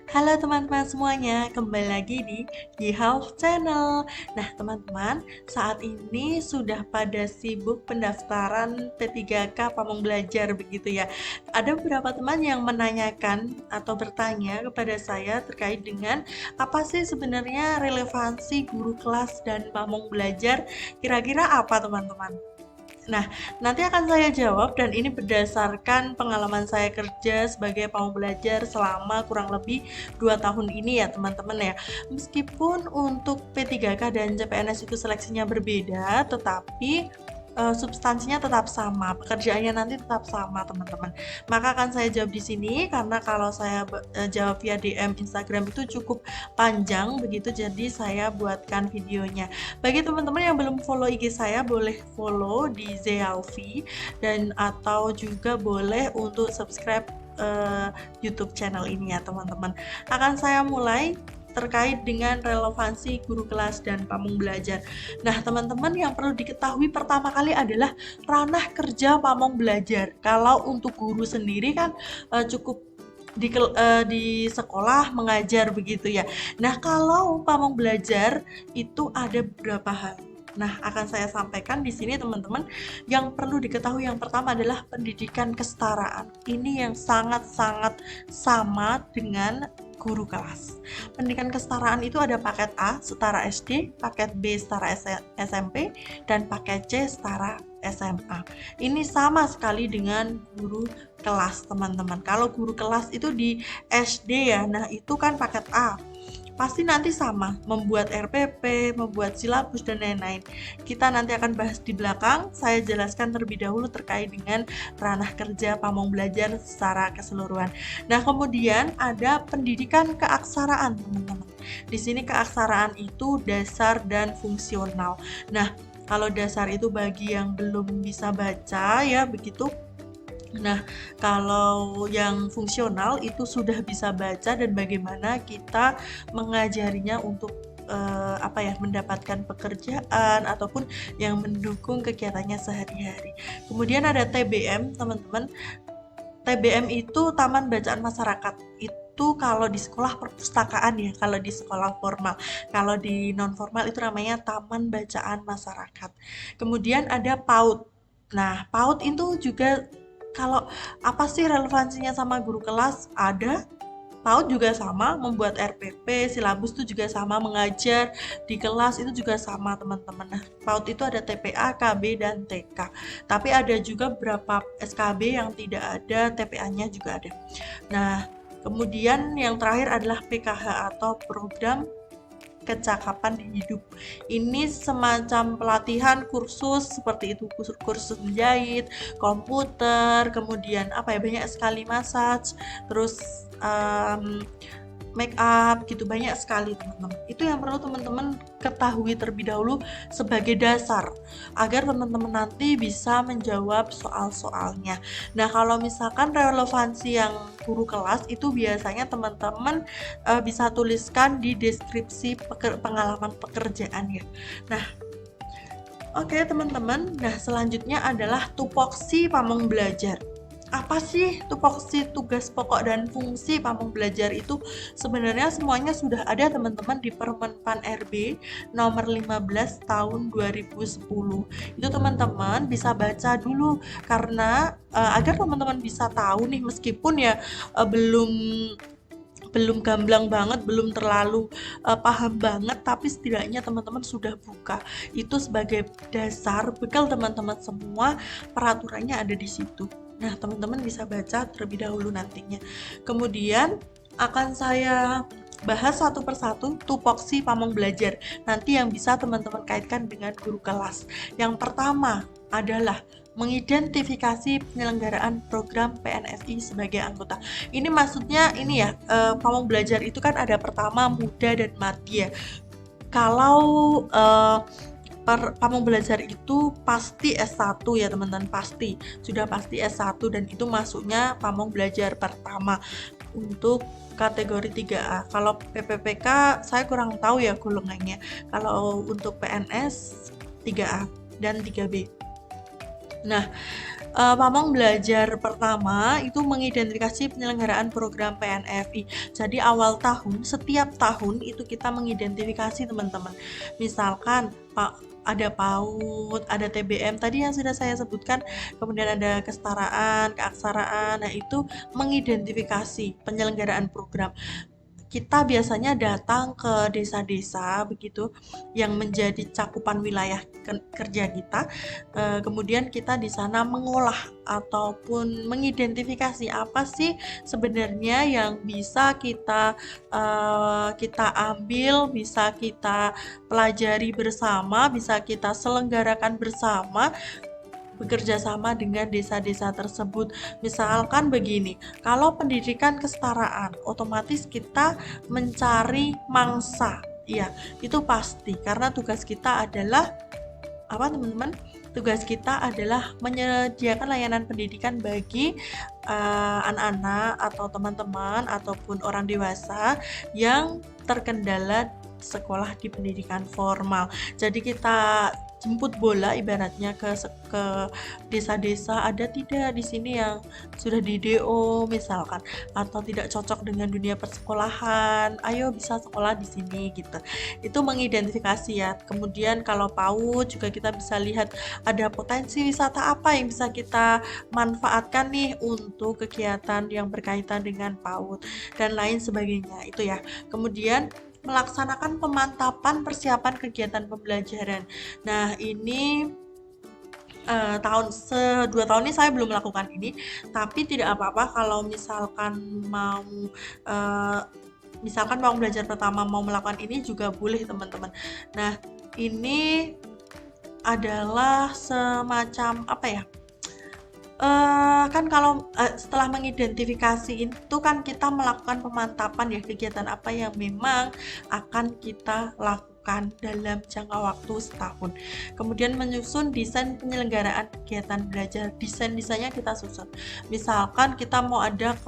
Halo teman-teman semuanya, kembali lagi di Health Channel. Nah teman-teman, saat ini sudah pada sibuk pendaftaran P3K Pamong Belajar begitu ya. Ada beberapa teman yang menanyakan atau bertanya kepada saya terkait dengan apa sih sebenarnya relevansi guru kelas dan Pamong Belajar, kira-kira apa teman-teman? Nah, nanti akan saya jawab dan ini berdasarkan pengalaman saya kerja sebagai pamong belajar selama kurang lebih 2 tahun ini ya teman-teman ya. Meskipun untuk P3K dan CPNS itu seleksinya berbeda, tetapi substansinya tetap sama, pekerjaannya nanti tetap sama teman-teman. Maka akan saya jawab di sini karena kalau saya jawab via DM Instagram itu cukup panjang begitu, jadi saya buatkan videonya. Bagi teman-teman yang belum follow IG saya, boleh follow di Zealvi dan atau juga boleh untuk subscribe YouTube channel ini ya teman-teman. Akan saya mulai terkait dengan relevansi guru kelas dan pamong belajar. Nah, teman-teman yang perlu diketahui pertama kali adalah ranah kerja pamong belajar. Kalau untuk guru sendiri kan cukup di sekolah mengajar begitu ya. Nah, kalau pamong belajar itu ada beberapa hal. Nah, akan saya sampaikan di sini teman-teman. Yang perlu diketahui yang pertama adalah pendidikan kesetaraan. Ini yang sangat-sangat sama dengan guru kelas. Pendidikan kesetaraan itu ada paket A setara SD, paket B setara SMP, dan paket C setara SMA. Ini sama sekali dengan guru kelas teman-teman. Kalau guru kelas itu di SD ya, nah itu kan paket A. Pasti nanti sama, membuat RPP, membuat silabus, dan lain-lain. Kita nanti akan bahas di belakang, saya jelaskan terlebih dahulu terkait dengan ranah kerja pamong belajar secara keseluruhan. Nah, kemudian ada pendidikan keaksaraan, teman-teman. Di sini keaksaraan itu dasar dan fungsional. Nah, kalau dasar itu bagi yang belum bisa baca ya, begitu. Nah, kalau yang fungsional itu sudah bisa baca dan bagaimana kita mengajarinya untuk mendapatkan pekerjaan ataupun yang mendukung kegiatannya sehari-hari. Kemudian ada TBM, teman-teman. TBM itu Taman Bacaan Masyarakat. Itu kalau di sekolah perpustakaan ya, kalau di sekolah formal. Kalau di non formal itu namanya Taman Bacaan Masyarakat. Kemudian ada PAUD. Nah, PAUD itu juga kalau apa sih relevansinya sama guru kelas? Ada. PAUD juga sama, membuat RPP, silabus itu juga sama, mengajar di kelas itu juga sama teman-teman. Nah, PAUD itu ada TPA, KB, dan TK. Tapi ada juga beberapa SKB yang tidak ada, TPA-nya juga ada. Nah, kemudian yang terakhir adalah PKH atau program kecakapan hidup. Ini semacam pelatihan kursus seperti itu, kursus menjahit, komputer, kemudian banyak sekali massage, terus make up gitu, banyak sekali teman-teman. Itu yang perlu teman-teman ketahui terlebih dahulu sebagai dasar agar teman-teman nanti bisa menjawab soal-soalnya. Nah, kalau misalkan relevansi yang guru kelas itu biasanya teman-teman bisa tuliskan di deskripsi pengalaman pekerjaan ya. Nah, oke teman-teman, nah selanjutnya adalah tupoksi pamong belajar. Apa sih tupoksi, tugas pokok dan fungsi pamong belajar itu? Sebenarnya semuanya sudah ada teman-teman di Permen Pan RB nomor 15 tahun 2010. Itu teman-teman bisa baca dulu karena agar teman-teman bisa tahu nih, meskipun ya belum gamblang banget, belum terlalu paham banget, tapi setidaknya teman-teman sudah buka. Itu sebagai dasar bekal teman-teman semua, peraturannya ada di situ. Nah, teman-teman bisa baca terlebih dahulu nantinya. Kemudian akan saya bahas satu persatu tupoksi pamong belajar. Nanti yang bisa teman-teman kaitkan dengan guru kelas. Yang pertama adalah mengidentifikasi penyelenggaraan program PNSI sebagai anggota. Ini maksudnya ini ya, pamong belajar itu kan ada pertama, muda, dan madya. Kalau pamong belajar itu pasti S1 ya teman-teman, sudah pasti S1 dan itu masuknya pamong belajar pertama untuk kategori 3A. Kalau PPPK saya kurang tahu ya golongannya. Kalau untuk PNS 3A dan 3B. Nah, Pamong belajar pertama itu mengidentifikasi penyelenggaraan program PNFI. Jadi awal tahun, setiap tahun itu kita mengidentifikasi teman-teman. Misalkan ada PAUD, ada TBM tadi yang sudah saya sebutkan, kemudian ada kesetaraan, keaksaraan. Nah, itu mengidentifikasi penyelenggaraan program. Kita biasanya datang ke desa-desa begitu yang menjadi cakupan wilayah kerja kita. Kemudian kita di sana mengolah ataupun mengidentifikasi apa sih sebenarnya yang bisa kita ambil, bisa kita pelajari bersama, bisa kita selenggarakan bersama, bekerja sama dengan desa-desa tersebut. Misalkan begini, kalau pendidikan kesetaraan, otomatis kita mencari mangsa. Iya, itu pasti karena tugas kita adalah apa teman-teman? Tugas kita adalah menyediakan layanan pendidikan bagi anak-anak atau teman-teman ataupun orang dewasa yang terkendala sekolah di pendidikan formal. Jadi kita jemput bola ibaratnya ke desa-desa, ada tidak di sini yang sudah di DO misalkan atau tidak cocok dengan dunia persekolahan, ayo bisa sekolah di sini gitu. Itu mengidentifikasi ya. Kemudian kalau PAUD juga kita bisa lihat ada potensi wisata apa yang bisa kita manfaatkan nih untuk kegiatan yang berkaitan dengan PAUD dan lain sebagainya itu ya. Kemudian melaksanakan pemantapan persiapan kegiatan pembelajaran. Nah, ini 2 tahun ini saya belum melakukan ini, tapi tidak apa-apa kalau misalkan mau belajar pertama mau melakukan ini juga boleh teman-teman. Nah, ini adalah semacam apa ya? Kan kalau setelah mengidentifikasi itu kan kita melakukan pemantapan ya kegiatan apa yang memang akan kita lakukan dalam jangka waktu setahun. Kemudian menyusun desain penyelenggaraan kegiatan belajar. Desainnya kita susun. Misalkan kita mau ada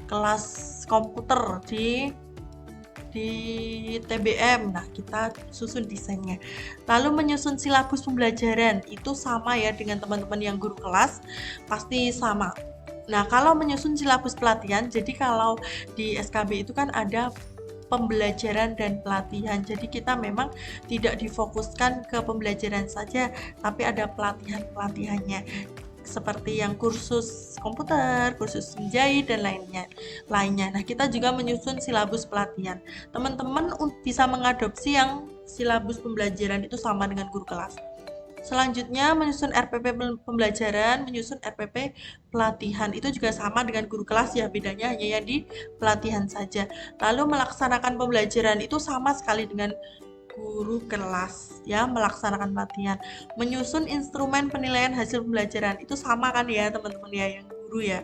kelas komputer di TBM. Nah, kita susun desainnya. Lalu menyusun silabus pembelajaran, itu sama ya dengan teman-teman yang guru kelas, pasti sama. Nah, kalau menyusun silabus pelatihan, jadi kalau di SKB itu kan ada pembelajaran dan pelatihan. Jadi kita memang tidak difokuskan ke pembelajaran saja, tapi ada pelatihan-pelatihannya. Seperti yang kursus komputer, kursus menjahit dan lainnya. Nah, kita juga menyusun silabus pelatihan. Teman-teman bisa mengadopsi yang silabus pembelajaran itu sama dengan guru kelas. Selanjutnya menyusun RPP pembelajaran, menyusun RPP pelatihan. Itu juga sama dengan guru kelas ya, bedanya hanya yang di pelatihan saja. Lalu melaksanakan pembelajaran itu sama sekali dengan guru kelas ya, melaksanakan pelatihan. Menyusun instrumen penilaian hasil pembelajaran itu sama kan ya teman-teman ya, yang guru ya,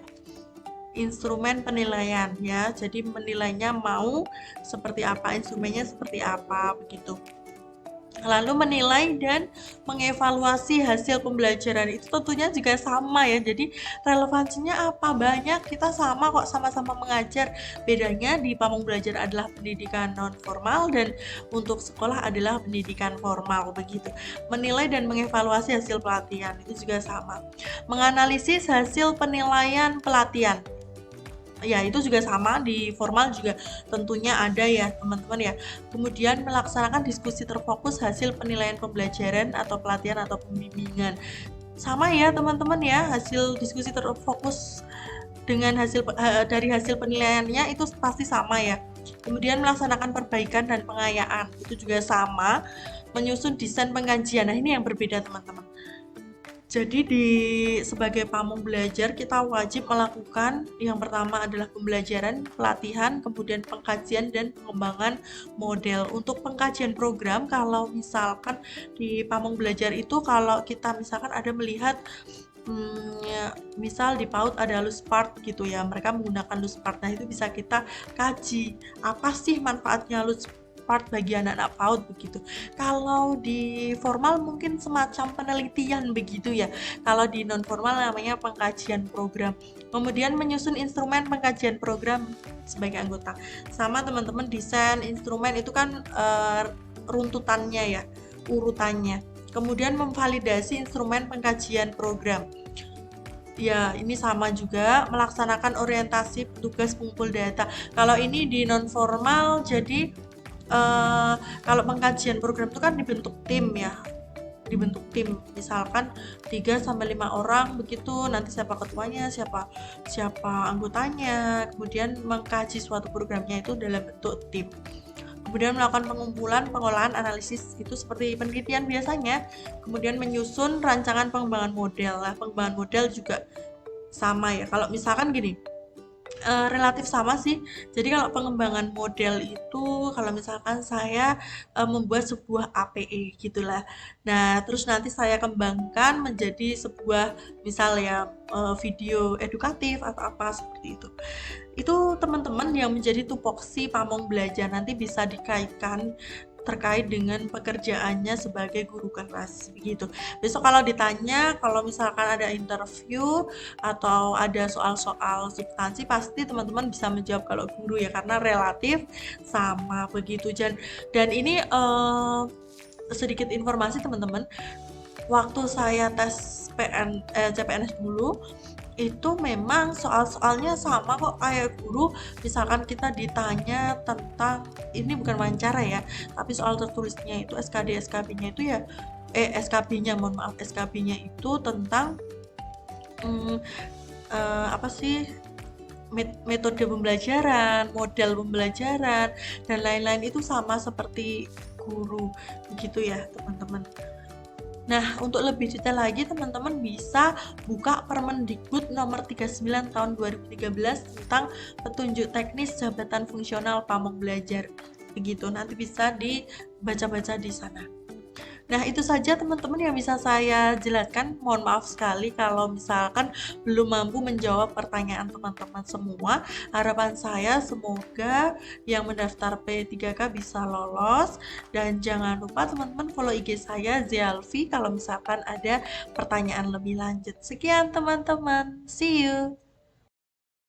instrumen penilaian ya, jadi menilainya mau seperti apa, instrumennya seperti apa begitu. Lalu menilai dan mengevaluasi hasil pembelajaran itu tentunya juga sama ya. Jadi relevansinya apa? Banyak, kita sama kok, sama-sama mengajar. Bedanya di Pamong Belajar adalah pendidikan non formal dan untuk sekolah adalah pendidikan formal begitu. Menilai dan mengevaluasi hasil pelatihan itu juga sama. Menganalisis hasil penilaian pelatihan. Ya, itu juga sama, di formal juga tentunya ada ya teman-teman ya. Kemudian melaksanakan diskusi terfokus hasil penilaian pembelajaran atau pelatihan atau pembimbingan. Sama ya teman-teman ya, hasil diskusi terfokus dengan dari hasil penilaiannya itu pasti sama ya. Kemudian melaksanakan perbaikan dan pengayaan itu juga sama. Menyusun desain pengkajian. Nah, ini yang berbeda teman-teman. Jadi sebagai pamong belajar kita wajib melakukan yang pertama adalah pembelajaran, pelatihan, kemudian pengkajian dan pengembangan model. Untuk pengkajian program, kalau misalkan di pamong belajar itu kalau kita misalkan ada melihat misal di PAUD ada Luspart gitu ya, mereka menggunakan Luspart. Nah, itu bisa kita kaji apa sih manfaatnya Luspart bagi anak-anak PAUD begitu. Kalau di formal mungkin semacam penelitian begitu ya. Kalau di non formal namanya pengkajian program. Kemudian menyusun instrumen pengkajian program sebagai anggota. Sama teman-teman, desain instrumen itu kan runtutannya ya, urutannya. Kemudian memvalidasi instrumen pengkajian program. Ya, ini sama juga melaksanakan orientasi petugas pengumpul data. Kalau ini di non formal, jadi kalau pengkajian program itu kan dibentuk tim ya, dibentuk tim misalkan 3 sampai 5 orang begitu, nanti siapa ketuanya, siapa siapa anggotanya, kemudian mengkaji suatu programnya itu dalam bentuk tim. Kemudian melakukan pengumpulan, pengolahan, analisis itu seperti penelitian biasanya. Kemudian menyusun rancangan pengembangan model. Nah, pengembangan model juga sama ya. Kalau misalkan gini, relatif sama sih. Jadi kalau pengembangan model itu kalau misalkan saya membuat sebuah API gitulah. Nah, terus nanti saya kembangkan menjadi sebuah misal ya video edukatif atau apa seperti itu. Itu teman-teman yang menjadi tupoksi pamong belajar nanti bisa dikaitkan terkait dengan pekerjaannya sebagai guru kelas begitu. Besok kalau ditanya, kalau misalkan ada interview atau ada soal-soal substansi pasti teman-teman bisa menjawab kalau guru ya karena relatif sama begitu. Dan ini sedikit informasi teman-teman, waktu saya tes CPNS dulu itu memang soal-soalnya sama kok kayak guru. Misalkan kita ditanya tentang, ini bukan wawancara ya, tapi soal tertulisnya itu SKB-nya itu ya SKB-nya, mohon maaf, SKB-nya itu tentang apa sih, metode pembelajaran, model pembelajaran, dan lain-lain itu sama seperti guru begitu ya teman-teman. Nah, untuk lebih detail lagi teman-teman bisa buka Permendikbud nomor 39 tahun 2013 tentang petunjuk teknis jabatan fungsional pamong belajar. Begitu, nanti bisa dibaca-baca di sana. Nah, itu saja teman-teman yang bisa saya jelaskan. Mohon maaf sekali kalau misalkan belum mampu menjawab pertanyaan teman-teman semua. Harapan saya semoga yang mendaftar P3K bisa lolos. Dan jangan lupa teman-teman follow IG saya Zialfi kalau misalkan ada pertanyaan lebih lanjut. Sekian teman-teman. See you.